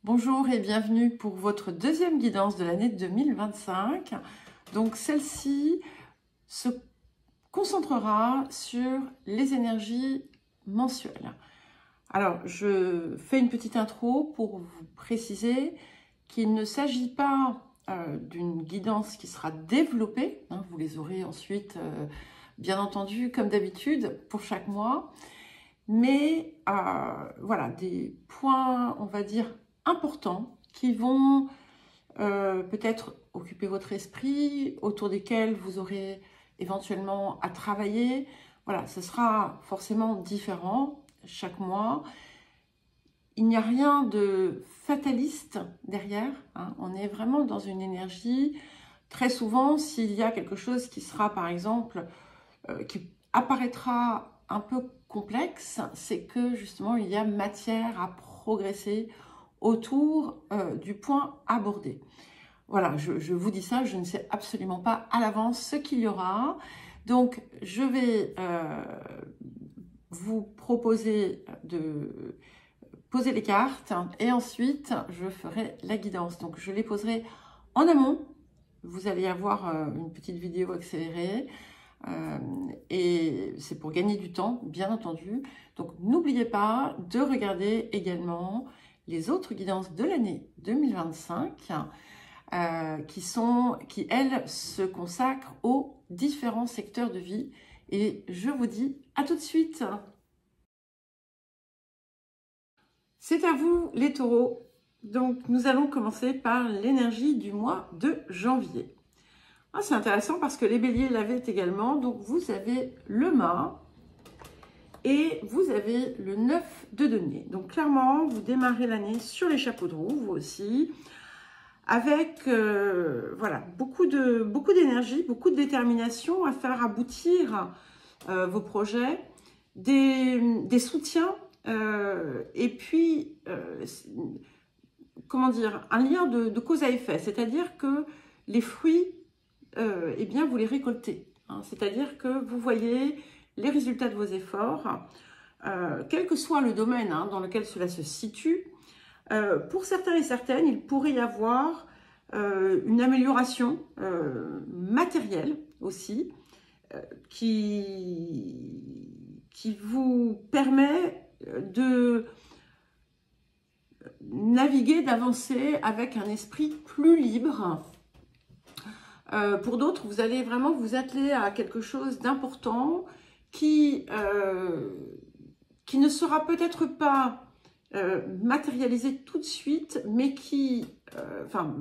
Bonjour et bienvenue pour votre deuxième guidance de l'année 2025. Donc celle-ci se concentrera sur les énergies mensuelles. Alors je fais une petite intro pour vous préciser qu'il ne s'agit pas d'une guidance qui sera développée, hein, vous les aurez ensuite bien entendu comme d'habitude pour chaque mois, mais voilà des points on va dire importants qui vont peut-être occuper votre esprit, autour desquels vous aurez éventuellement à travailler. Voilà, ce sera forcément différent chaque mois. Il n'y a rien de fataliste derrière, hein. On est vraiment dans une énergie. Très souvent, s'il y a quelque chose qui sera, par exemple, qui apparaîtra un peu complexe, c'est que justement, il y a matière à progresser autour du point abordé. Voilà, je vous dis ça, je ne sais absolument pas à l'avance ce qu'il y aura. Donc, je vais vous proposer de poser les cartes et ensuite, je ferai la guidance. Donc, je les poserai en amont. Vous allez avoir une petite vidéo accélérée. Et c'est pour gagner du temps, bien entendu. Donc, n'oubliez pas de regarder également les autres guidances de l'année 2025 qui, elles, se consacrent aux différents secteurs de vie. Et je vous dis à tout de suite. C'est à vous les taureaux. Donc, nous allons commencer par l'énergie du mois de janvier. Ah, c'est intéressant parce que les béliers l'avaient également. Donc, vous avez le mât et vous avez le 9 de denier. Donc, clairement, vous démarrez l'année sur les chapeaux de roue, vous aussi, avec voilà, beaucoup d'énergie, beaucoup de détermination à faire aboutir vos projets, des soutiens et puis, comment dire, un lien de cause à effet. C'est-à-dire que les fruits, eh bien, vous les récoltez. Hein. C'est-à-dire que vous voyez les résultats de vos efforts, quel que soit le domaine dans lequel cela se situe. Pour certains et certaines, il pourrait y avoir une amélioration matérielle aussi, qui vous permet de naviguer, d'avancer avec un esprit plus libre. Pour d'autres, vous allez vraiment vous atteler à quelque chose d'important qui ne sera peut-être pas matérialisé tout de suite, mais qui, enfin,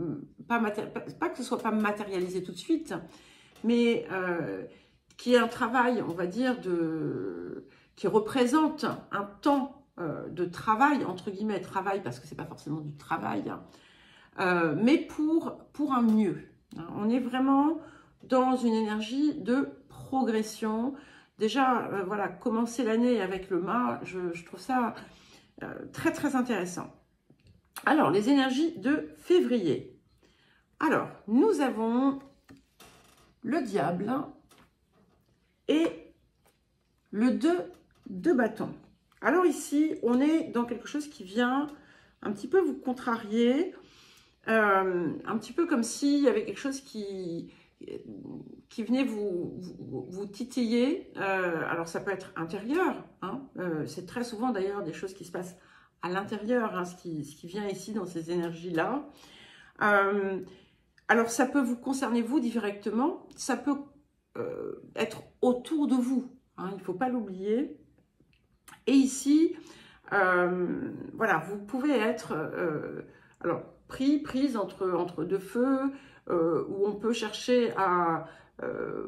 pas que ce soit pas matérialisé tout de suite, mais qui est un travail, on va dire, qui représente un temps de travail, entre guillemets, travail, parce que c'est pas forcément du travail, mais pour un mieux. On est vraiment dans une énergie de progression. Déjà, voilà, commencer l'année avec le mât, je trouve ça très, très intéressant. Alors, les énergies de février. Alors, nous avons le diable et le 2 de bâton. Alors ici, on est dans quelque chose qui vient un petit peu vous contrarier, un petit peu comme s'il y avait quelque chose qui venait vous titiller. Alors ça peut être intérieur, hein, c'est très souvent d'ailleurs des choses qui se passent à l'intérieur, hein, ce qui vient ici dans ces énergies-là. Alors ça peut vous concerner vous directement, ça peut être autour de vous, hein, il ne faut pas l'oublier. Et ici, voilà, vous pouvez être alors, prise entre deux feux, où on peut chercher à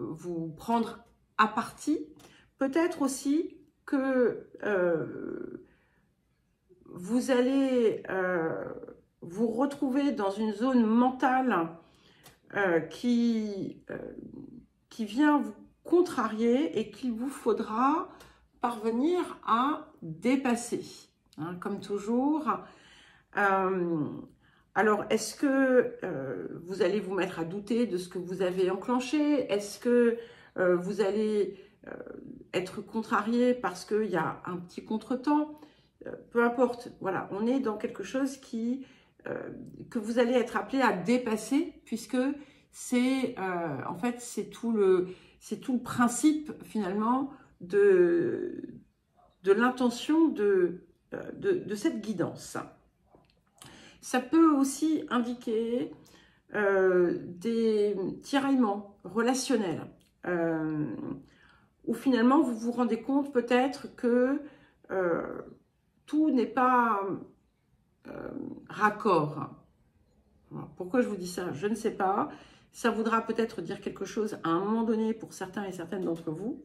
vous prendre à partie. Peut-être aussi que vous allez vous retrouver dans une zone mentale qui vient vous contrarier et qu'il vous faudra parvenir à dépasser. Hein, comme toujours. Alors, est-ce que vous allez vous mettre à douter de ce que vous avez enclenché? Est-ce que vous allez être contrarié parce qu'il y a un petit contretemps? Peu importe, voilà, on est dans quelque chose qui que vous allez être appelé à dépasser, puisque c'est en fait c'est tout le principe finalement de l'intention de cette guidance. Ça peut aussi indiquer des tiraillements relationnels, où finalement vous vous rendez compte peut-être que tout n'est pas raccord. Pourquoi je vous dis ça? Je ne sais pas. Ça voudra peut-être dire quelque chose à un moment donné pour certains et certaines d'entre vous.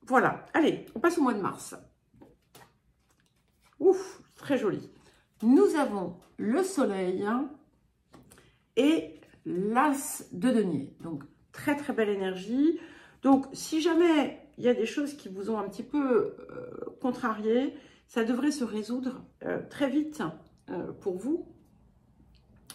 Voilà. Allez, on passe au mois de mars. Ouf, très joli. Nous avons le soleil et l'as de denier. Donc, très très belle énergie. Donc, si jamais il y a des choses qui vous ont un petit peu contrarié, ça devrait se résoudre très vite pour vous.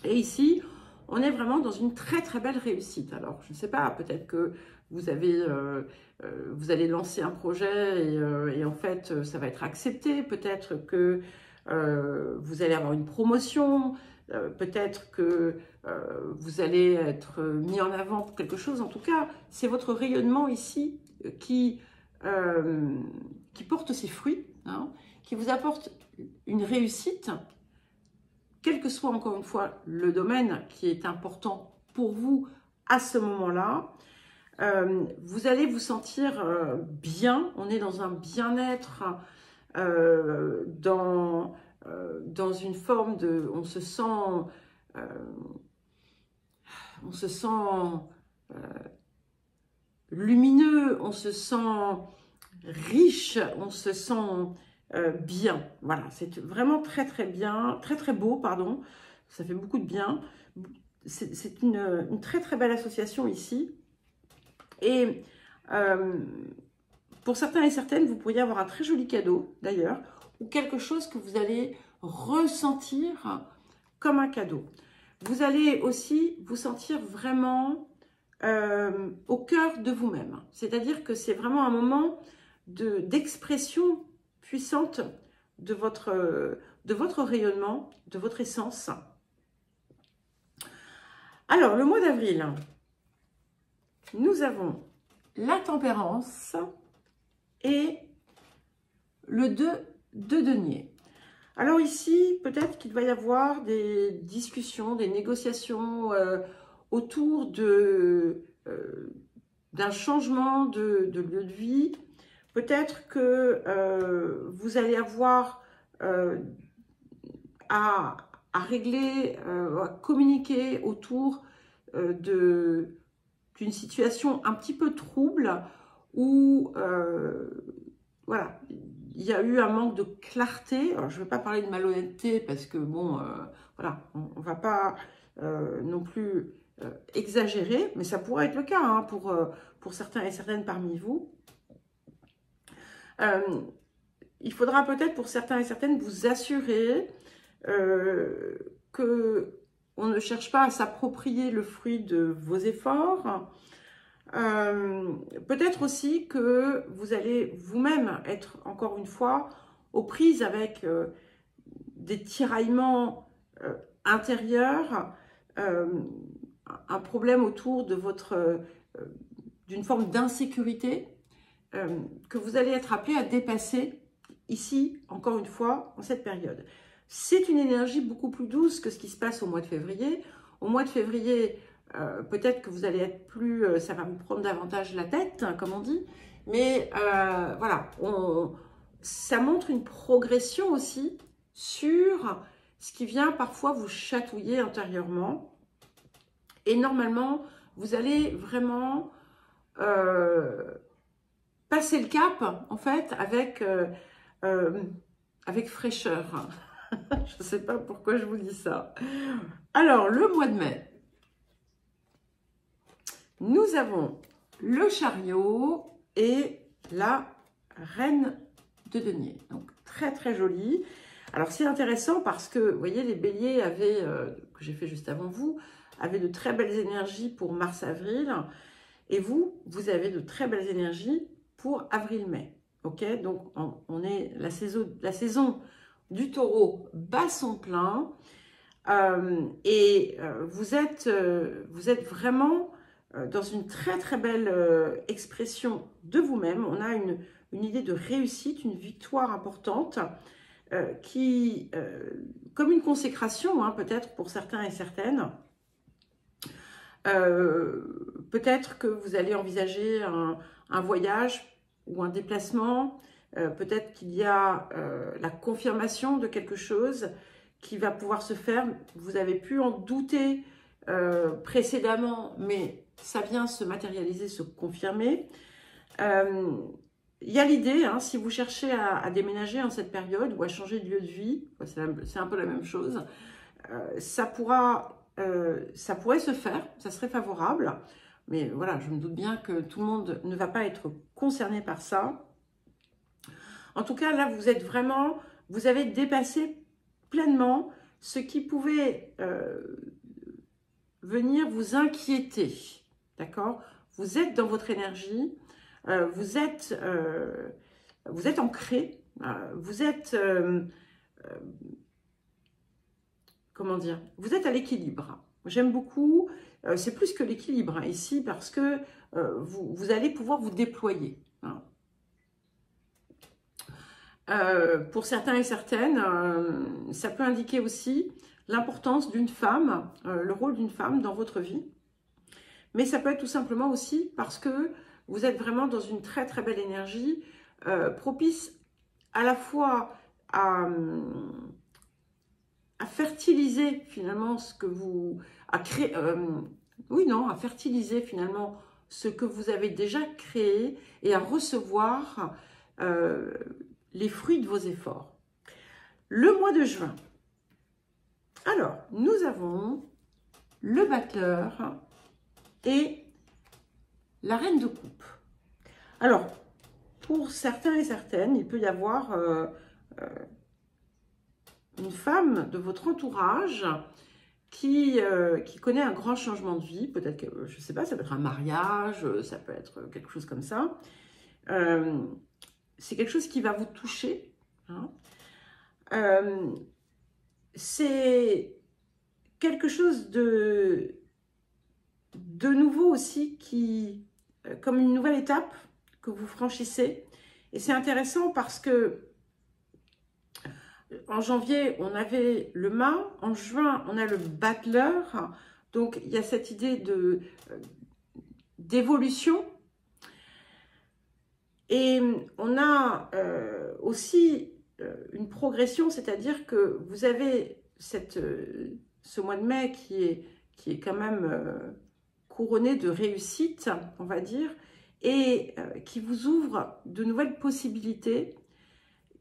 Et ici, on est vraiment dans une très très belle réussite. Alors, je ne sais pas, peut-être que vous allez lancer un projet et en fait, ça va être accepté. Peut-être que vous allez avoir une promotion. Peut-être que vous allez être mis en avant pour quelque chose. En tout cas, c'est votre rayonnement ici qui porte ses fruits, hein, qui vous apporte une réussite, quel que soit encore une fois le domaine qui est important pour vous à ce moment-là. Vous allez vous sentir bien, on est dans un bien-être, dans une forme de... On se sent lumineux, on se sent riche, on se sent bien. Voilà, c'est vraiment très très bien, très très beau, pardon. Ça fait beaucoup de bien. C'est une très très belle association ici. Et pour certains et certaines, vous pourriez avoir un très joli cadeau d'ailleurs, ou quelque chose que vous allez ressentir comme un cadeau. Vous allez aussi vous sentir vraiment au cœur de vous-même. C'est-à-dire que c'est vraiment un moment d'expression puissante de votre rayonnement, de votre essence. Alors, le mois d'avril, nous avons la tempérance et le 2 de denier. Alors ici, peut-être qu'il va y avoir des discussions, des négociations autour d'un changement de lieu de vie. Peut-être que vous allez avoir à régler, à communiquer autour d'une situation un petit peu trouble où voilà, il y a eu un manque de clarté. Alors, je ne vais pas parler de malhonnêteté parce que bon, voilà, on ne va pas non plus exagérer, mais ça pourrait être le cas hein, pour certains et certaines parmi vous. Il faudra peut-être pour certains et certaines vous assurer que on ne cherche pas à s'approprier le fruit de vos efforts. Peut-être aussi que vous allez vous-même être encore une fois aux prises avec des tiraillements intérieurs, un problème autour de d'une forme d'insécurité que vous allez être appelé à dépasser ici, encore une fois, en cette période. C'est une énergie beaucoup plus douce que ce qui se passe au mois de février. Au mois de février, peut-être que vous allez être plus... ça va vous prendre davantage la tête, hein, comme on dit. Mais voilà, ça montre une progression aussi sur ce qui vient parfois vous chatouiller intérieurement. Et normalement, vous allez vraiment passer le cap, en fait, avec fraîcheur. Je ne sais pas pourquoi je vous dis ça. Alors, le mois de mai, nous avons le chariot et la reine de denier. Donc, très, très joli. Alors, c'est intéressant parce que, vous voyez, les béliers avaient, que j'ai fait juste avant vous, avaient de très belles énergies pour mars-avril. Et vous, vous avez de très belles énergies pour avril-mai. Ok, donc on est la saison du taureau bat son plein. Vous êtes vraiment dans une très très belle expression de vous-même. On a une idée de réussite, une victoire importante qui, comme une consécration, hein, peut-être pour certains et certaines, peut-être que vous allez envisager un voyage ou un déplacement, peut-être qu'il y a la confirmation de quelque chose qui va pouvoir se faire. Vous avez pu en douter précédemment, mais ça vient se matérialiser, se confirmer. Il y a l'idée, hein, si vous cherchez à déménager en cette période ou à changer de lieu de vie, c'est un peu la même chose, ça pourrait se faire, ça serait favorable. Mais voilà, je me doute bien que tout le monde ne va pas être concerné par ça. En tout cas, là, vous avez dépassé pleinement ce qui pouvait venir vous inquiéter. D'accord? Vous êtes dans votre énergie, vous êtes ancré, vous êtes, comment dire, vous êtes à l'équilibre. J'aime beaucoup, c'est plus que l'équilibre ici parce que vous allez pouvoir vous déployer. Hein. Pour certains et certaines, ça peut indiquer aussi l'importance d'une femme, le rôle d'une femme dans votre vie. Mais ça peut être tout simplement aussi parce que vous êtes vraiment dans une très très belle énergie, propice à la fois à fertiliser finalement ce que vous... à fertiliser finalement ce que vous avez déjà créé et à recevoir les fruits de vos efforts. Le mois de juin. Alors, nous avons le battleur et la reine de coupe. Alors, pour certains et certaines, il peut y avoir une femme de votre entourage qui connaît un grand changement de vie. Peut-être que, je ne sais pas, ça peut être un mariage, ça peut être quelque chose comme ça. C'est quelque chose qui va vous toucher. Hein. C'est quelque chose de nouveau aussi, comme une nouvelle étape que vous franchissez. Et c'est intéressant parce que en janvier, on avait le mât, en juin, on a le battleur. Donc, il y a cette idée d'évolution. Et on a aussi une progression, c'est-à-dire que vous avez ce mois de mai qui est quand même couronné de réussite, on va dire, et qui vous ouvre de nouvelles possibilités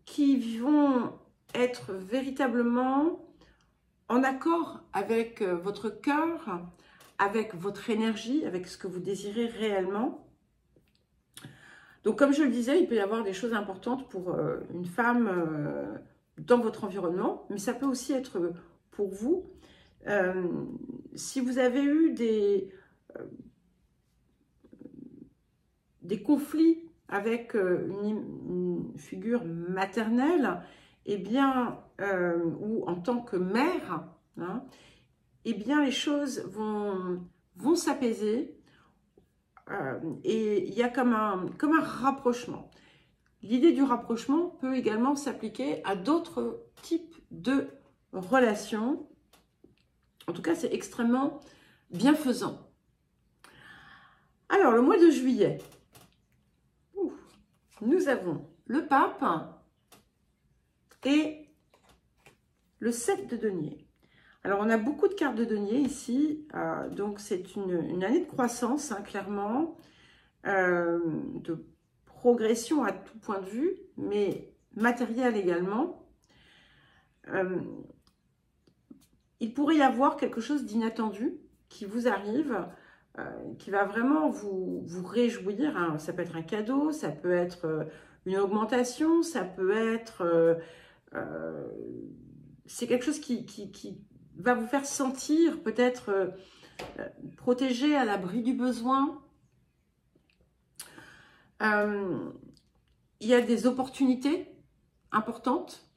qui vont être véritablement en accord avec votre cœur, avec votre énergie, avec ce que vous désirez réellement. Donc, comme je le disais, il peut y avoir des choses importantes pour une femme dans votre environnement, mais ça peut aussi être pour vous. Si vous avez eu des conflits avec une figure maternelle, eh bien, ou en tant que mère, hein, eh bien, les choses vont s'apaiser. Et il y a comme un rapprochement. L'idée du rapprochement peut également s'appliquer à d'autres types de relations. En tout cas, c'est extrêmement bienfaisant. Alors, le mois de juillet, nous avons le pape et le 7 de denier. Alors, on a beaucoup de cartes de denier ici, donc c'est une année de croissance, hein, clairement, de progression à tout point de vue, mais matériel également. Il pourrait y avoir quelque chose d'inattendu qui vous arrive, qui va vraiment vous réjouir. Hein. Ça peut être un cadeau, ça peut être une augmentation, ça peut être... c'est quelque chose qui va vous faire sentir peut-être protégé, à l'abri du besoin. il y a des opportunités importantes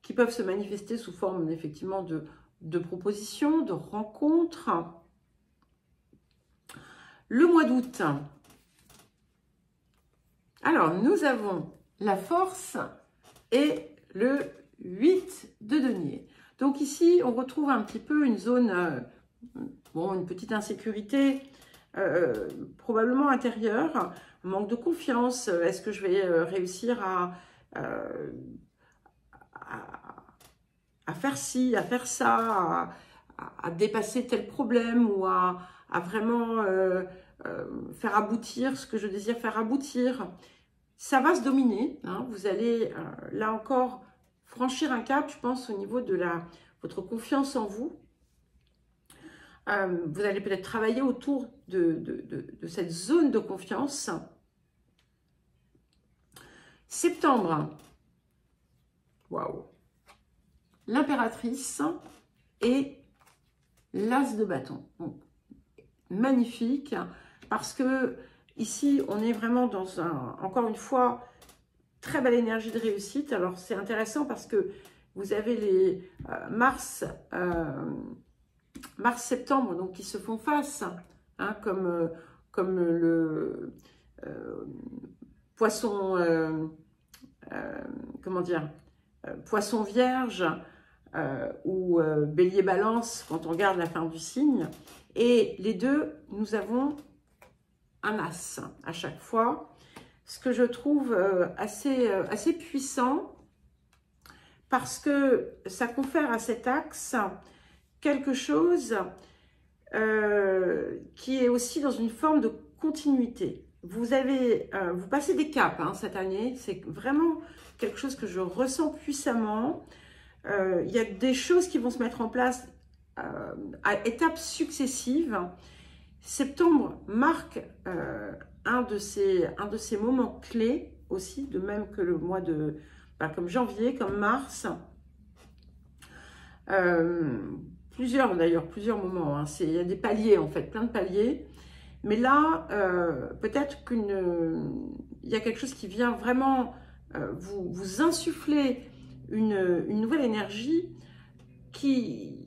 qui peuvent se manifester sous forme effectivement de propositions, de rencontres. Le mois d'août. Alors, nous avons la force et le 8 de denier. Donc ici, on retrouve un petit peu une zone, bon, une petite insécurité, probablement intérieure, un manque de confiance. Est-ce que je vais réussir à faire ci, à faire ça, à dépasser tel problème ou à vraiment faire aboutir ce que je désire faire aboutir. Ça va se dominer, hein. Vous allez là encore franchir un cap, je pense, au niveau de votre confiance en vous. Vous allez peut-être travailler autour de cette zone de confiance. Septembre, waouh, l'impératrice et l'as de bâton. Donc, magnifique, parce que ici, on est vraiment dans encore une fois, très belle énergie de réussite. Alors, c'est intéressant parce que vous avez les Mars-Septembre, donc qui se font face, hein, comme le poisson, comment dire, poisson vierge ou bélier balance, quand on regarde la fin du signe. Et les deux, nous avons un as à chaque fois, ce que je trouve assez puissant, parce que ça confère à cet axe quelque chose qui est aussi dans une forme de continuité. Vous passez des caps hein, cette année, c'est vraiment quelque chose que je ressens puissamment. Il y a des choses qui vont se mettre en place à étapes successives. Septembre marque un de ces moments clés aussi, de même que le mois comme janvier, comme mars. Plusieurs moments, hein. Il y a des paliers en fait, plein de paliers. Mais là, peut-être qu'il y a quelque chose qui vient vraiment vous insuffler une nouvelle énergie qui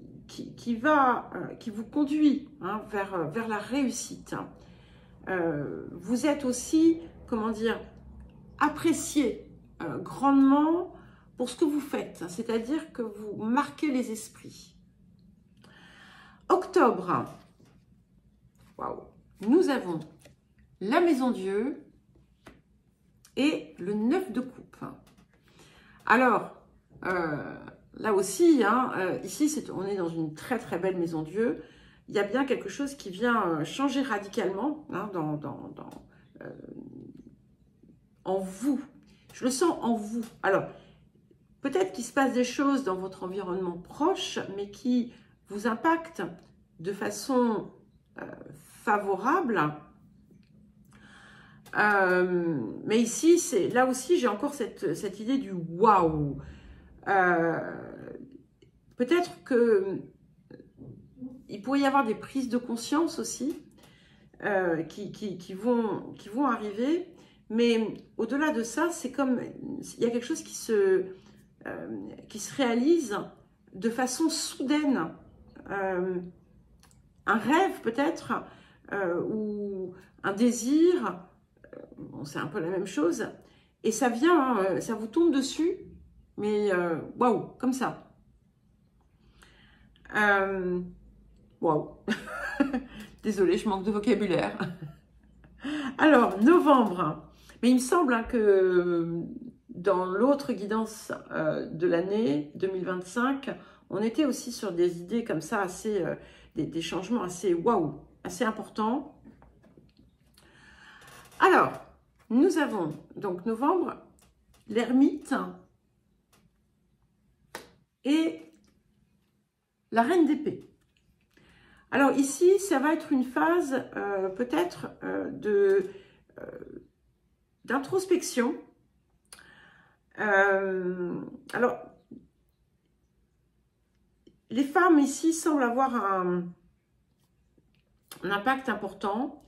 vous conduit hein, vers la réussite. Vous êtes aussi, comment dire, apprécié grandement pour ce que vous faites, c'est-à-dire que vous marquez les esprits. Octobre, waouh, nous avons la Maison Dieu et le 9 de coupe. Alors, là aussi, hein, ici, on est dans une très très belle Maison Dieu. Il y a bien quelque chose qui vient changer radicalement hein, en vous. Je le sens en vous. Alors, peut-être qu'il se passe des choses dans votre environnement proche, mais qui vous impactent de façon favorable. Mais ici, là aussi, j'ai encore cette idée du waouh. Peut-être que il pourrait y avoir des prises de conscience aussi qui vont arriver. Mais au-delà de ça, c'est comme il y a quelque chose qui se réalise de façon soudaine. Un rêve peut-être ou un désir, bon, c'est un peu la même chose. Et ça vient, hein, ça vous tombe dessus, mais waouh, comme ça. Waouh. Désolée, je manque de vocabulaire. Alors, novembre. Mais il me semble hein, que dans l'autre guidance de l'année 2025, on était aussi sur des idées comme ça, assez, des changements assez waouh, assez importants. Alors, nous avons donc novembre, l'ermite et la reine d'épée. Alors ici, ça va être une phase peut-être d'introspection. Alors, les femmes ici semblent avoir un impact important.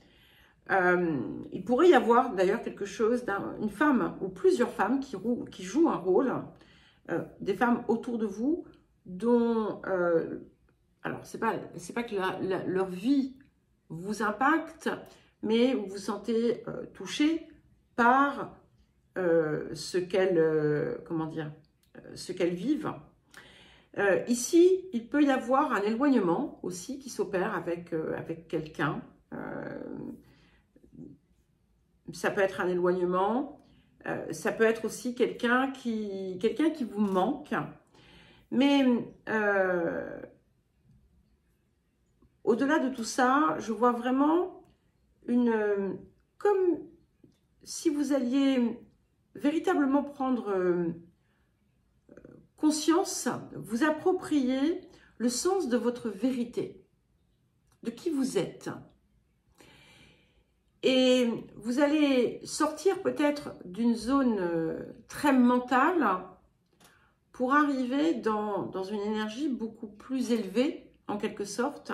Il pourrait y avoir d'ailleurs quelque chose d'une femme ou plusieurs femmes qui jouent un rôle, des femmes autour de vous dont, alors c'est pas que leur vie vous impacte, mais vous vous sentez touché par ce qu'elles vivent. Ici, il peut y avoir un éloignement aussi qui s'opère avec quelqu'un. Ça peut être un éloignement, ça peut être aussi quelqu'un qui vous manque. Mais au-delà de tout ça, je vois vraiment comme si vous alliez véritablement prendre conscience, vous approprier le sens de votre vérité, de qui vous êtes. Et vous allez sortir peut-être d'une zone très mentale pour arriver dans une énergie beaucoup plus élevée, en quelque sorte,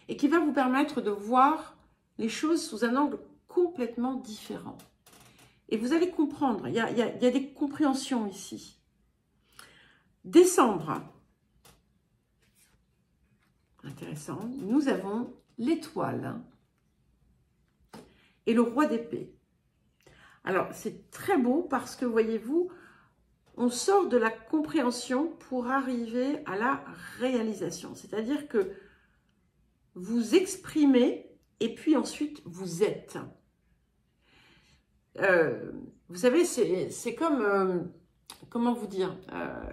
et qui va vous permettre de voir les choses sous un angle complètement différent. Et vous allez comprendre, il y a des compréhensions ici. Décembre, intéressant, nous avons l'étoile et le roi d'épée. Alors, c'est très beau parce que, voyez-vous, on sort de la compréhension pour arriver à la réalisation. C'est-à-dire que vous exprimez et puis ensuite vous êtes. Vous savez, c'est comme, comment vous dire,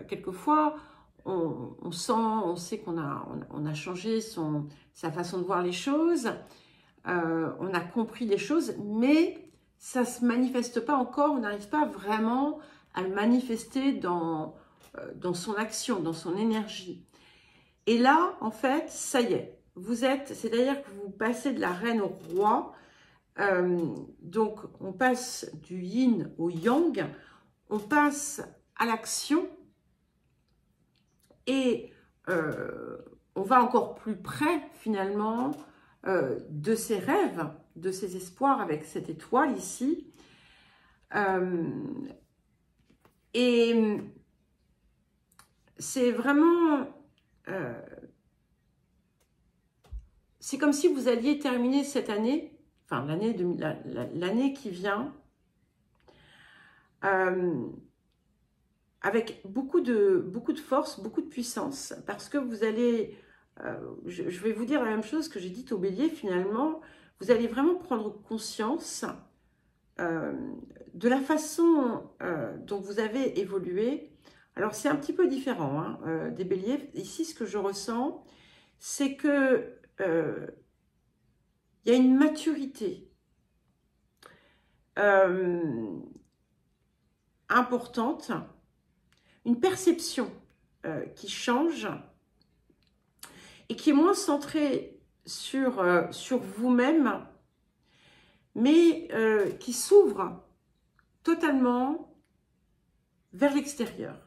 quelquefois, on sait qu'on a changé sa façon de voir les choses, on a compris les choses, mais ça ne se manifeste pas encore, on n'arrive pas vraiment à le manifester dans son action, dans son énergie. Et là, en fait, ça y est, c'est-à-dire que vous passez de la reine au roi, donc on passe du yin au yang, on passe à l'action et on va encore plus près finalement de ses rêves, de ses espoirs avec cette étoile ici. Et c'est vraiment, c'est comme si vous alliez terminer cette année, enfin l'année qui vient, avec beaucoup de force, beaucoup de puissance, parce que vous allez, je vais vous dire la même chose que j'ai dite au Bélier finalement, vous allez vraiment prendre conscience de la façon dont vous avez évolué. Alors c'est un petit peu différent hein, des Béliers. Ici, ce que je ressens, c'est que il y a une maturité importante, une perception qui change et qui est moins centrée sur vous-même, mais qui s'ouvre totalement vers l'extérieur.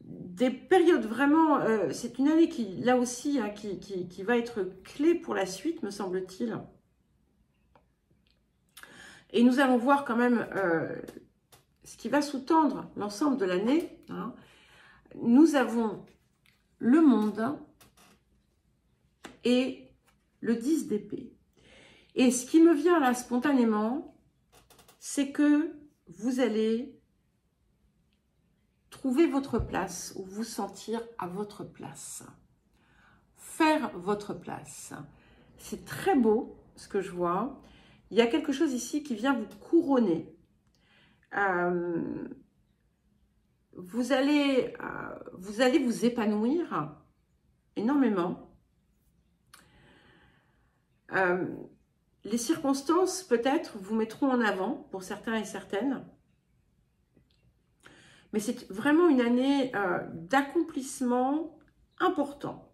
Des périodes vraiment, c'est une année qui, là aussi, hein, qui va être clé pour la suite, me semble-t-il. Et nous allons voir quand même ce qui va sous-tendre l'ensemble de l'année. Hein. Nous avons le monde et le 10 d'épée. Et ce qui me vient là spontanément, c'est que vous allez trouver votre place ou vous sentir à votre place. Faire votre place. C'est très beau ce que je vois. Il y a quelque chose ici qui vient vous couronner. Vous allez vous épanouir énormément. Les circonstances, peut-être, vous mettront en avant pour certains et certaines. Mais c'est vraiment une année d'accomplissement important.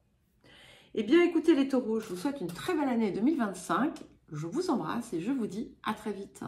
Eh bien, écoutez les taureaux, je vous souhaite une très belle année 2025. Je vous embrasse et je vous dis à très vite.